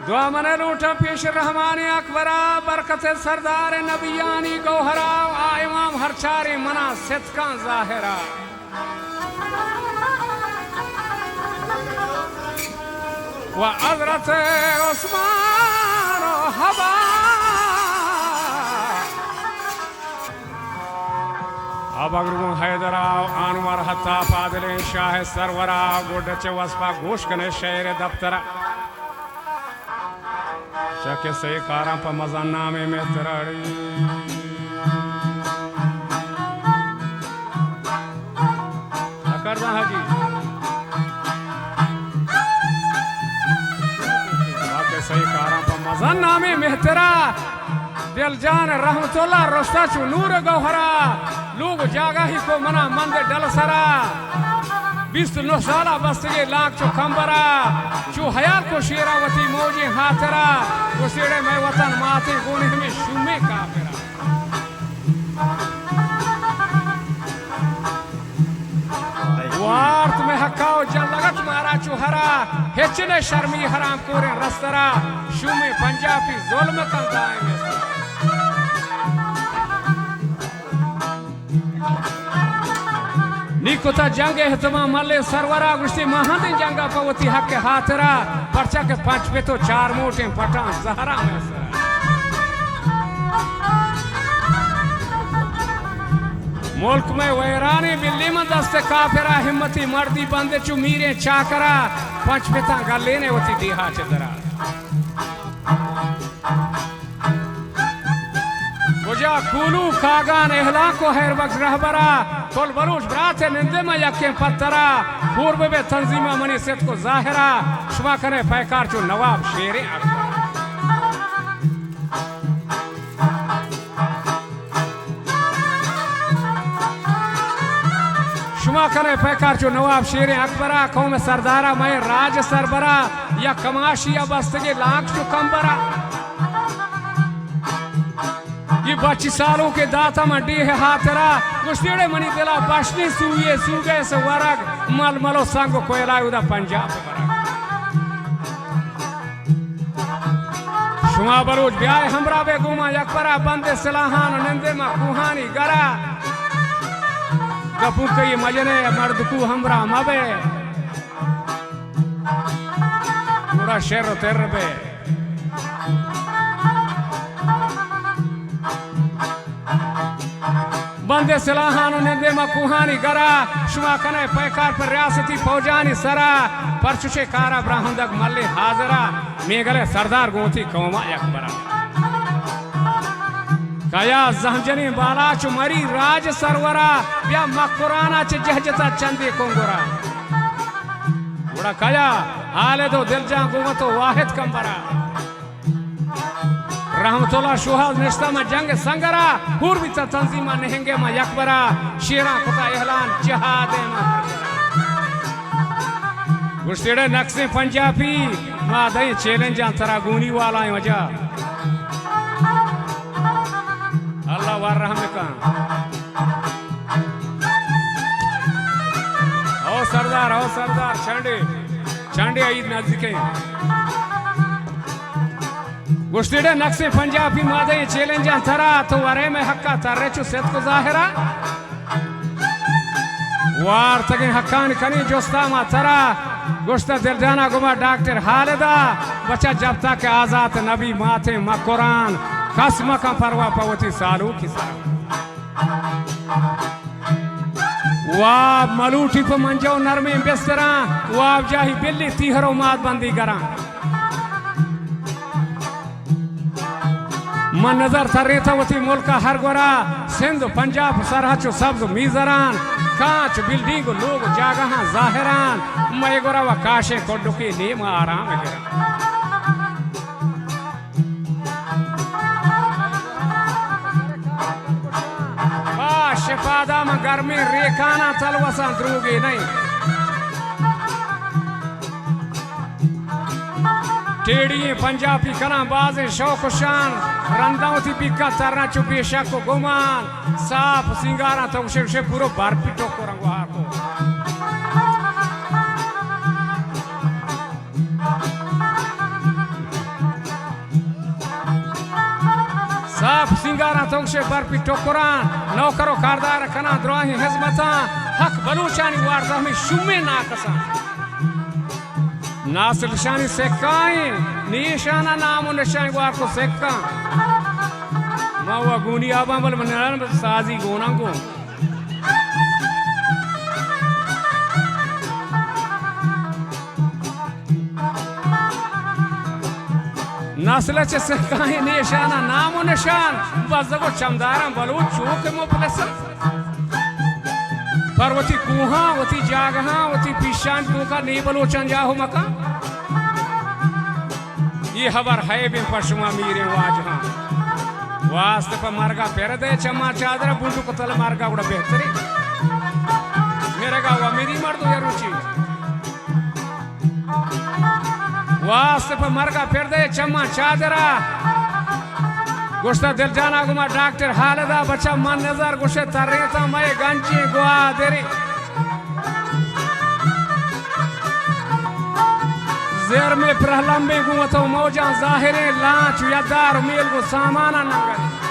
दुआ मने लूटा पेश रहमानी अकबरा बरकत सरदार नबियानी गौहरा आ इमाम हरचारी मना सिद्का जाहिरा व हजरत उस्मान हबा अबगरुम हैदरा अनवर हत्ता पादले शाह सरवरा गोडचे वस्पा गोश कने शहर दफ्तरा चके से कारा पर मजाना में तरड़ी करदा हाजी वाके सही कारा पर मजाना में मेहतरा दिल जान रहमतुल्लाह रोस्ता चु नूर गौहरा लोग जागा ही को मना मंद डल सरा 29 साला बस्तगे लाख चो खंबरा चो हयाल को शेरावती मौजी हाथरा गुसेड़े में वतन माथे गोनी में शुमे काफिरा वार्त में हकाओ जल लगत मारा चुहरा हेचने शर्मी हराम कोरे रस्तरा शुमे पंजाबी जुल्म कंदाए में निकुता जंग एहतमा मल्ले सरवरा गुस्ती महादी जंगा पवती हक के हाथरा पर्चा के पांच पे तो 4 मोटे पटान जहरा में मुल्क में वैरानी बिल्ली में दस्ते काफिरा हिम्मती मर्दी बंदे चुमीरे चाकरा पांच पिता गलेने होती दिहा चदरा बुझा कुलू कागान एहला को हैर वक्त रहबरा कोल बरूज ब्राते निंदे में यके पत्तरा पूर्व में तंजीमा मनी सेत को जाहिरा शुमा करे पैकार चो नवाब शेरे अकबर शुमा करे पैकार चो नवाब शेरे अकबरा कौम सरदारा मैं राज सरबरा या कमाशिया बस्तगे लाख चो कंबरा ये 25 सालों के दाता मंडी है हाथरा गुस्तेड़े मनी दिला बशनी सूये सूगे से वरग मल मलो संगो कोयला उदा पंजाब शुमा बरोज ब्याह हमरा बे गुमा यकबरा बंदे सलाहान नंदे मा कुहानी गरा गपू कई मजने मर्द को हमरा मबे पूरा शेर तेरबे बंदे सलाहानो ने दे मकुहानी गरा शुमा कने पैकार पर रियासती फौजानी सरा परचुशे कारा ब्राह्मणदक मल्ले हाजरा मेगले सरदार गोती कौमा अकबरा कया जहजनी बाला चुमरी राज सरवरा या मकुराना च जहजता चंदे कोंगोरा बड़ा कया हाले तो दिलजा गुमतो वाहिद कंबरा रहमतुल्लाह शुहाद निश्ता में जंग संगरा पूर्वी तंजीमा नहेंगे में यकबरा शेरा खुदा एहलान जहादे में गुस्तेड़े नक्शे पंजाबी मां दई चैलेंज अंतरा गुनी वाला है वजह अल्लाह वार रहम का ओ सरदार चंडे ईद नजदीक गुस्तेड़े नक्शे पंजाबी मादे चैलेंज अंतरा तो वरे में हक्का तररे चु सेत को जाहिरा वार तगे हक्कान कनी जोस्ता मा तरा गुस्ता दिलजाना गुमा डॉक्टर हालिदा बच्चा जब तक आजाद नबी माथे मा कुरान कसम का परवा पवती सालू की सरा वाब मलूठी पे मंजो नरमे बिस्तरा वाब जाही बिल्ली तीहरो माद बंदी करा मन नजर थरेता वती मुल्क हर गोरा सिंध पंजाब सरहद चो सब्ज मीजरान कांच बिल्डिंग लोग जागह जाहिरान मैं गोरा व काशे को डुकी नीम आराम गिरा शिफादा में गर्मी रेखाना तलवसा द्रूगी नहीं टेड़ी पंजाबी कला बाजे शौक शान रंदावती पिका तरना चुपी शक गुमान साफ सिंगारा तो उसे पूरा बार पिटो को रंगवार को तोगशे बर्फी टोकरान नौकरो कारदार कना द्रोही हिजमता हक बलूचानी वार्ता में शुमे ना कसा नासिल शानी सेकाई निशाना नामो निशानी वार को सेका मावा गुनी आबा बल मनन साजी गोना को नासले चे सेकाई निशाना नामो निशान बज़गो चमदारम बलू चूक मुपलस पर वती कुहा वती जागहा वती पिशान तो का नहीं बलोचन जाहो मका ये हबर है बिन पशुमा मीरे वाजहा वास्ते पर मार्गा पेर दे चमा चादर बुंडू कतल मार्गा उड़ा बेहतरी मेरे का वो मेरी मर्द या रुचि वास्ते पर मार्गा पेर दे चमा चादरा गुस्सा दिल जाना गुमा डॉक्टर हालदा बच्चा मन नजर गुस्से तरेता मैं गंजी गुआ देरी जेर में प्रहलम में गुमा तो मौजा जाहिरे लांच यादार मेल को सामाना नगर